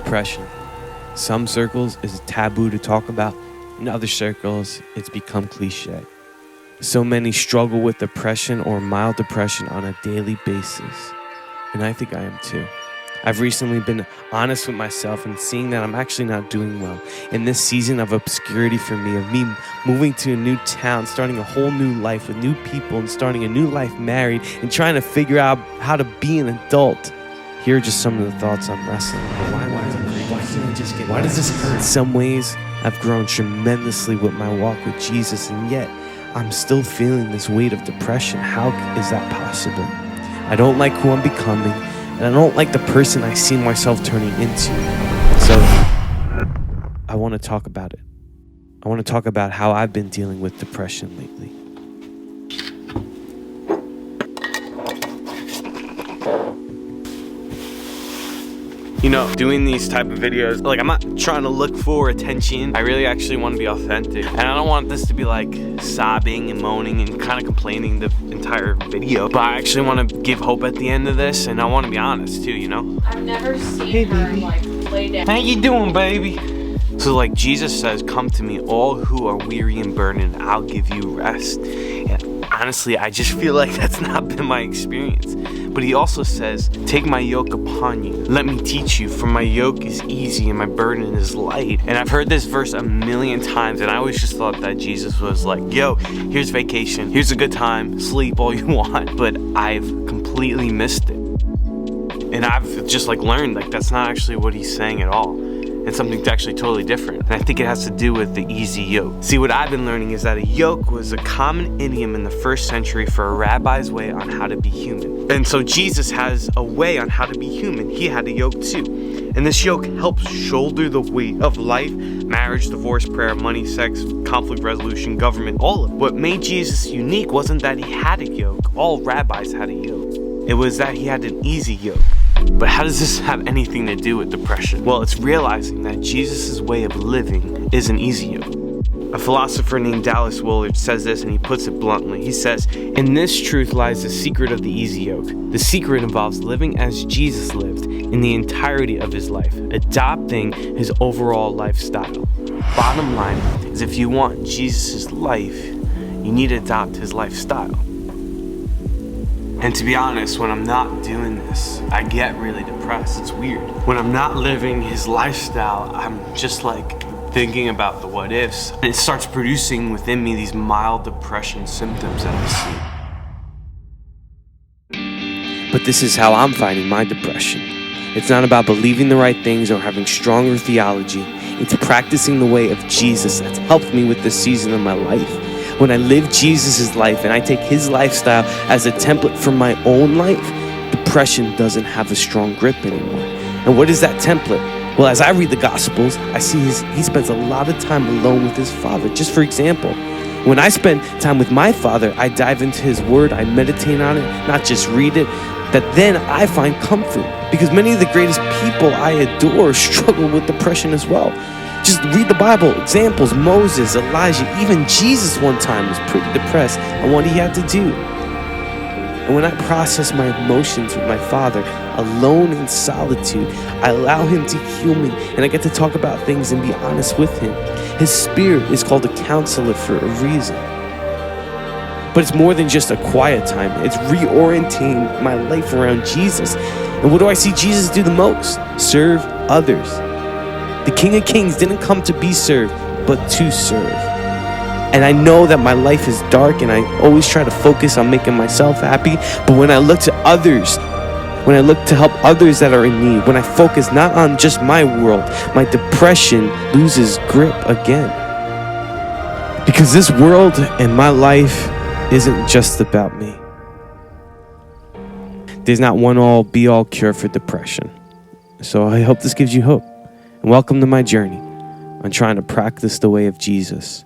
Depression. Some circles is taboo to talk about. In other circles, it's become cliche. So many struggle with depression or mild depression on a daily basis. And I think I am too. I've recently been honest with myself and seeing that I'm actually not doing well. In this season of obscurity for me, of me moving to a new town, starting a whole new life with new people and starting a new life married and trying to figure out how to be an adult. Here are just some of the thoughts I'm wrestling with. Why does this hurt? In some ways, I've grown tremendously with my walk with Jesus, and yet I'm still feeling this weight of depression. How is that possible? I don't like who I'm becoming, and I don't like the person I see myself turning into. So I want to talk about it. I want to talk about how I've been dealing with depression lately. You know, doing these type of videos, like, I'm not trying to look for attention. I really actually want to be authentic. And I don't want this to be like sobbing and moaning and kind of complaining the entire video. But I actually want to give hope at the end of this, and I want to be honest too, you know? I've never seen her like lay down. How you doing, baby? So like Jesus says, come to me, all who are weary and burdened, I'll give you rest. And honestly, I just feel like that's not been my experience. But he also says, take my yoke upon you. Let me teach you, for my yoke is easy and my burden is light. And I've heard this verse a million times, and I always just thought that Jesus was like, yo, here's vacation, here's a good time, sleep all you want. But I've completely missed it. And I've just like learned like that's not actually what he's saying at all. It's something actually totally different. And I think it has to do with the easy yoke. See, what I've been learning is that a yoke was a common idiom in the first century for a rabbi's way on how to be human. And so Jesus has a way on how to be human. He had a yoke too. And this yoke helps shoulder the weight of life, marriage, divorce, prayer, money, sex, conflict resolution, government, all of it. What made Jesus unique wasn't that he had a yoke. All rabbis had a yoke. It was that he had an easy yoke. But how does this have anything to do with depression? Well, it's realizing that Jesus' way of living is an easy yoke. A philosopher named Dallas Willard says this, and he puts it bluntly. He says, in this truth lies the secret of the easy yoke. The secret involves living as Jesus lived in the entirety of his life, adopting his overall lifestyle. Bottom line is, if you want Jesus' life, you need to adopt his lifestyle. And to be honest, when I'm not doing this, I get really depressed. It's weird. When I'm not living his lifestyle, I'm just like thinking about the what ifs. And it starts producing within me these mild depression symptoms that I see. But this is how I'm fighting my depression. It's not about believing the right things or having stronger theology. It's practicing the way of Jesus that's helped me with this season of my life. When I live Jesus' life and I take his lifestyle as a template for my own life, depression doesn't have a strong grip anymore. And what is that template? Well, as I read the Gospels, I see he spends a lot of time alone with his Father. Just for example, when I spend time with my Father, I dive into his word, I meditate on it, not just read it, that then I find comfort. Because many of the greatest people I adore struggle with depression as well. Just read the Bible, examples, Moses, Elijah, even Jesus one time was pretty depressed on what he had to do. And when I process my emotions with my Father, alone in solitude, I allow him to heal me, and I get to talk about things and be honest with him. His Spirit is called a counselor for a reason. But it's more than just a quiet time. It's reorienting my life around Jesus. And what do I see Jesus do the most? Serve others. The King of Kings didn't come to be served, but to serve. And I know that my life is dark and I always try to focus on making myself happy. But when I look to others, when I look to help others that are in need, when I focus not on just my world, my depression loses grip again. Because this world and my life isn't just about me. There's not one all be all cure for depression. So I hope this gives you hope. And welcome to my journey on trying to practice the way of Jesus.